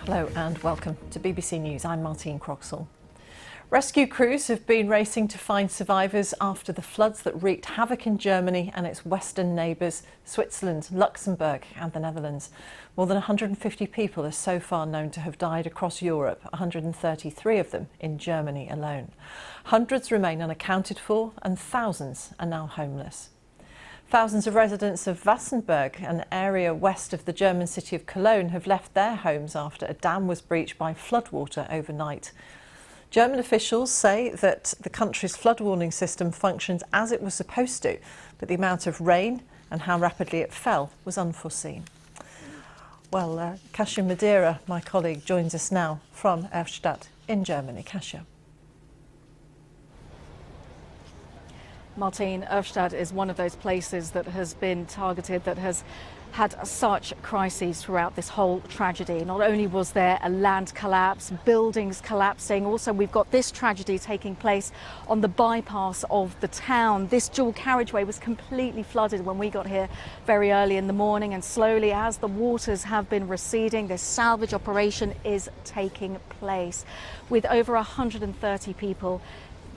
Hello and welcome to BBC News. I'm Martine Croxall. Rescue crews have been racing to find survivors after the floods that wreaked havoc in Germany and its western neighbours, Switzerland, Luxembourg and the Netherlands. More than 150 people are so far known to have died across Europe, 133 of them in Germany alone. Hundreds remain unaccounted for and thousands are now homeless. Thousands of residents of Wassenberg, an area west of the German city of Cologne, have left their homes after a dam was breached by floodwater overnight. German officials say that the country's flood warning system functions as it was supposed to, but the amount of rain and how rapidly it fell was unforeseen. Well, Kasia Madeira, my colleague, joins us now from Erftstadt in Germany. Kasia. Martine, Erftstadt is one of those places that has been targeted, that has had such crises throughout this whole tragedy. Not only was there a land collapse, buildings collapsing, also we've got this tragedy taking place on the bypass of the town. This dual carriageway was completely flooded when we got here very early in the morning, and slowly as the waters have been receding, this salvage operation is taking place with over 130 people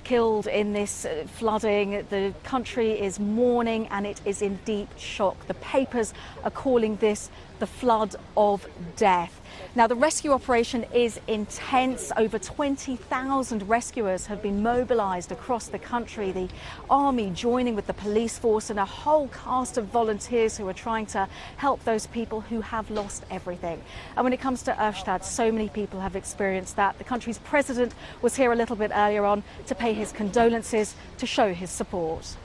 killed in this flooding. The country is mourning and it is in deep shock. The papers are calling this the flood of death. Now, the rescue operation is intense. Over 20,000 rescuers have been mobilised across the country. The army joining with the police force and a whole cast of volunteers who are trying to help those people who have lost everything. And when it comes to Erftstadt, so many people have experienced that. The country's president was here a little bit earlier on to pay his condolences, to show his support.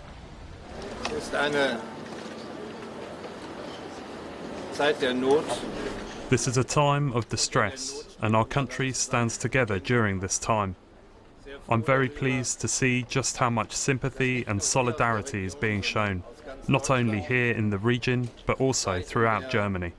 This is a time of distress, and our country stands together during this time. I'm very pleased to see just how much sympathy and solidarity is being shown, not only here in the region, but also throughout Germany.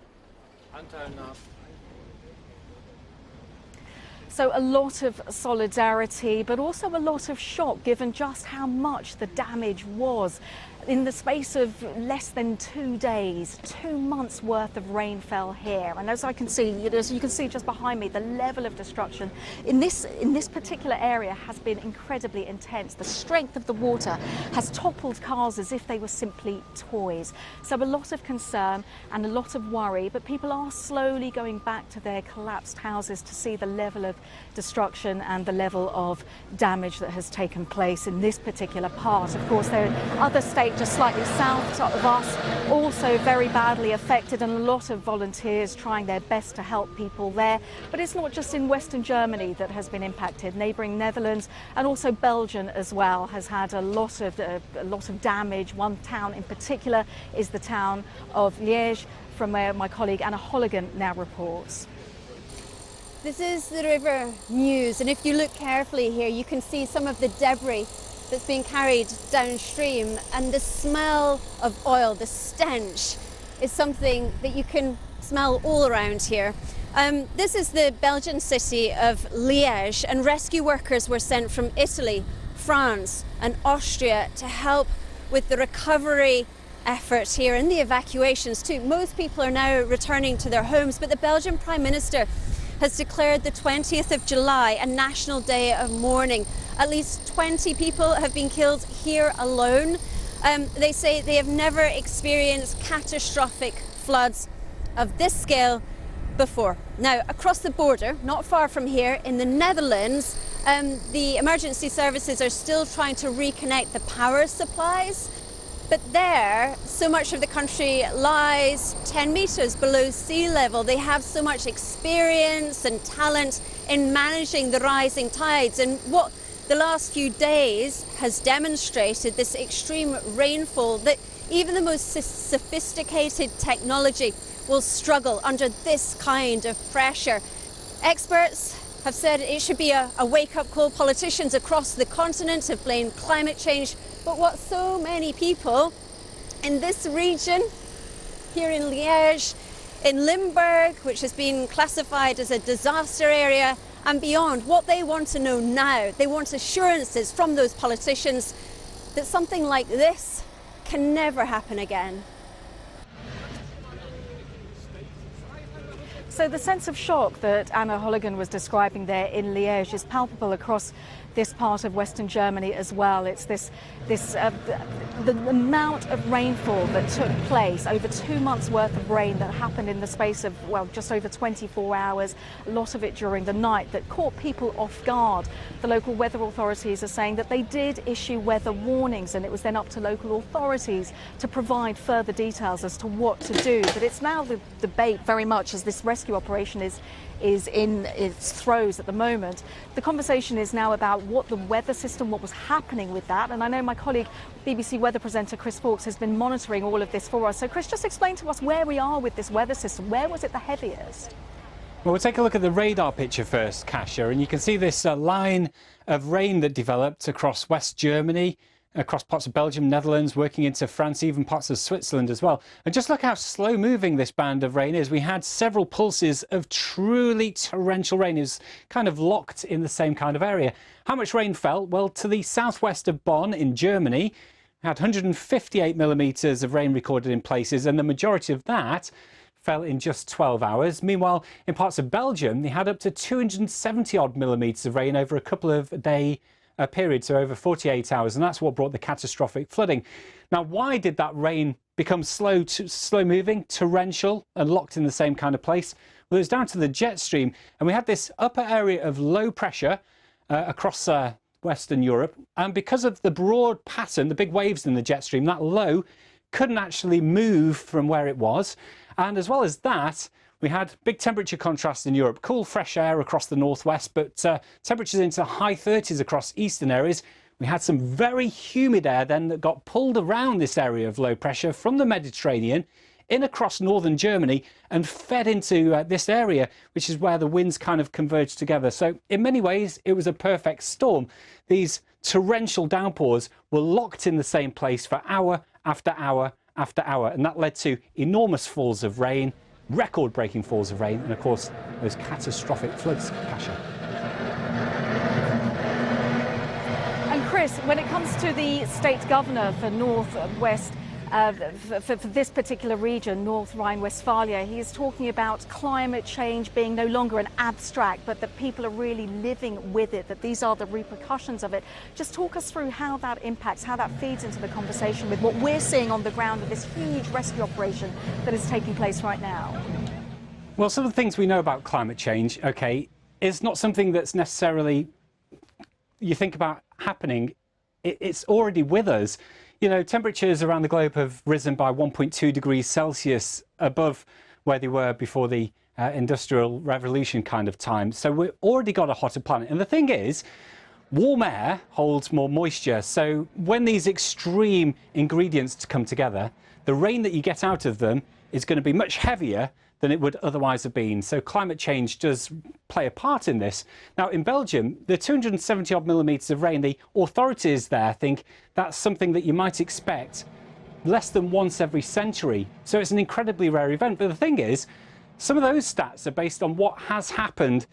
So a lot of solidarity, but also a lot of shock given just how much the damage was. In the space of less than 2 days, 2 months worth of rain fell here. And as you can see just behind me, the level of destruction in this particular area has been incredibly intense. The strength of the water has toppled cars as if they were simply toys. So a lot of concern and a lot of worry, but people are slowly going back to their collapsed houses to see the level of destruction and the level of damage that has taken place in this particular part. Of course, there are other states just slightly south of us also very badly affected, and a lot of volunteers trying their best to help people there. But it's not just in Western Germany that has been impacted. Neighbouring Netherlands and also Belgium as well has had a lot of damage. One town in particular is the town of Liège, from where my colleague Anna Holligan now reports. This is the River Meuse, and if you look carefully here, you can see some of the debris that's being carried downstream, and the smell of oil, the stench, is something that you can smell all around here. This is the Belgian city of Liège, and rescue workers were sent from Italy, France and Austria to help with the recovery effort here and the evacuations too. Most people are now returning to their homes, but the Belgian Prime Minister has declared the 20th of July a national day of mourning. At least 20 people have been killed here alone. They say they have never experienced catastrophic floods of this scale before. Now, across the border, not far from here, in the Netherlands, the emergency services are still trying to reconnect the power supplies. But there, so much of the country lies 10 metres below sea level. They have so much experience and talent in managing the rising tides. And what the last few days has demonstrated, this extreme rainfall, that even the most sophisticated technology will struggle under this kind of pressure. Experts have said it should be a wake-up call. Politicians across the continent have blamed climate change. But what so many people in this region, here in Liège, in Limburg, which has been classified as a disaster area, and beyond, what they want to know now, they want assurances from those politicians that something like this can never happen again. So the sense of shock that Anna Holligan was describing there in Liège is palpable across this part of Western Germany as well. It's the amount of rainfall that took place, over 2 months worth of rain that happened in the space of, well, just over 24 hours, a lot of it during the night, that caught people off guard. The local weather authorities are saying that they did issue weather warnings, and it was then up to local authorities to provide further details as to what to do. But it's now the debate very much, as this rescue operation is in its throes at the moment. The conversation is now about what the weather system, what was happening with that. And I know my colleague, BBC weather presenter Chris Fawkes, has been monitoring all of this for us. So Chris, just explain to us where we are with this weather system. Where was it the heaviest? Well, we'll take a look at the radar picture first, Kasia, and you can see this line of rain that developed across West Germany, across parts of Belgium, Netherlands, working into France, even parts of Switzerland as well. And just look how slow moving this band of rain is. We had several pulses of truly torrential rain. It was kind of locked in the same kind of area. How much rain fell? Well, to the southwest of Bonn in Germany, we had 158 millimetres of rain recorded in places, and the majority of that fell in just 12 hours. Meanwhile, in parts of Belgium, they had up to 270 odd millimetres of rain over a couple of day period, so over 48 hours, and that's what brought the catastrophic flooding. Now, why did that rain become slow moving, torrential, and locked in the same kind of place? Well, it was down to the jet stream, and we had this upper area of low pressure across Western Europe, and because of the broad pattern, the big waves in the jet stream, that low couldn't actually move from where it was. And as well as that, we had big temperature contrast in Europe, cool fresh air across the northwest, but temperatures into the high 30s across eastern areas. We had some very humid air then that got pulled around this area of low pressure from the Mediterranean in across northern Germany and fed into this area, which is where the winds kind of converged together. So in many ways, it was a perfect storm. These torrential downpours were locked in the same place for hour after hour after hour, and that led to enormous falls of rain, record-breaking falls of rain, and of course those catastrophic floods, Kasia. And Chris, when it comes to the state governor for North West, for this particular region, North Rhine-Westphalia, he is talking about climate change being no longer an abstract, but that people are really living with it, that these are the repercussions of it. Just talk us through how that impacts, how that feeds into the conversation with what we're seeing on the ground with this huge rescue operation that is taking place right now. Well, some of the things we know about climate change, okay, is not something that's necessarily you think about happening. It's already with us. You know, temperatures around the globe have risen by 1.2 degrees Celsius above where they were before the Industrial Revolution kind of time. So we've already got a hotter planet. And the thing is, warm air holds more moisture. So when these extreme ingredients come together, the rain that you get out of them is going to be much heavier than it would otherwise have been. So climate change does play a part in this. Now, in Belgium, the 270 odd millimetres of rain, the authorities there think that's something that you might expect less than once every century. So it's an incredibly rare event. But the thing is, some of those stats are based on what has happened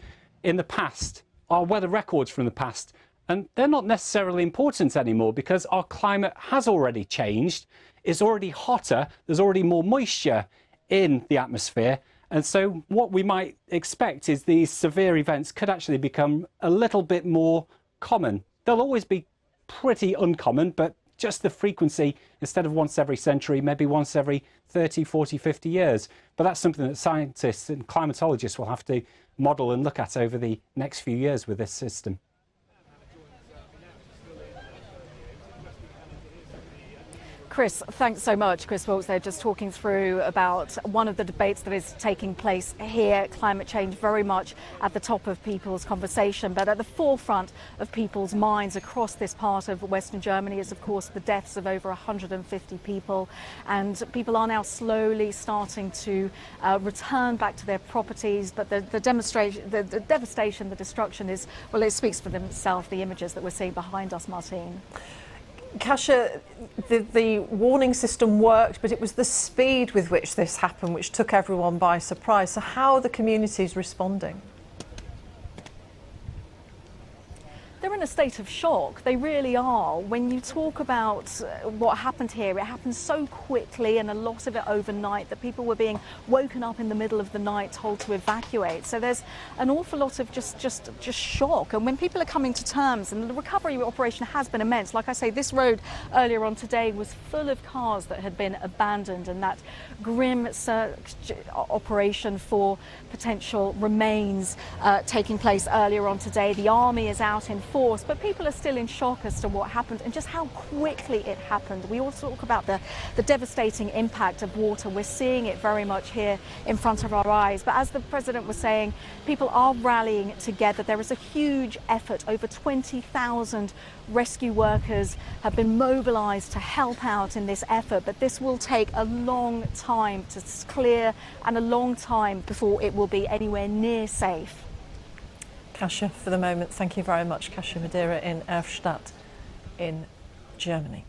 in the past, our weather records from the past. And they're not necessarily important anymore because our climate has already changed. It's already hotter. There's already more moisture in the atmosphere, and so what we might expect is these severe events could actually become a little bit more common. They'll always be pretty uncommon, but just the frequency, instead of once every century, maybe once every 30, 40, 50 years. But that's something that scientists and climatologists will have to model and look at over the next few years with this system. Chris, thanks so much. Chris Fawkes there, just talking through about one of the debates that is taking place here. Climate change very much at the top of people's conversation, but at the forefront of people's minds across this part of Western Germany is, of course, the deaths of over 150 people. And people are now slowly starting to return back to their properties. But the devastation, the destruction is, well, it speaks for themselves, the images that we're seeing behind us, Martine. Kasia, the warning system worked, but it was the speed with which this happened which took everyone by surprise. So how are the communities responding? There are in a state of shock. They really are. When you talk about what happened here, it happened so quickly and a lot of it overnight that people were being woken up in the middle of the night told to evacuate. So there's an awful lot of just shock. And when people are coming to terms, and the recovery operation has been immense. Like I say, this road earlier on today was full of cars that had been abandoned, and that grim search operation for potential remains taking place earlier on today. The army is out in force, but people are still in shock as to what happened and just how quickly it happened. We also talk about the devastating impact of water. We're seeing it very much here in front of our eyes. But as the President was saying, people are rallying together. There is a huge effort. Over 20,000 rescue workers have been mobilised to help out in this effort, but this will take a long time to clear and a long time before it will be anywhere near safe. Kasia, for the moment, thank you very much. Kasia Madera in Erftstadt in Germany.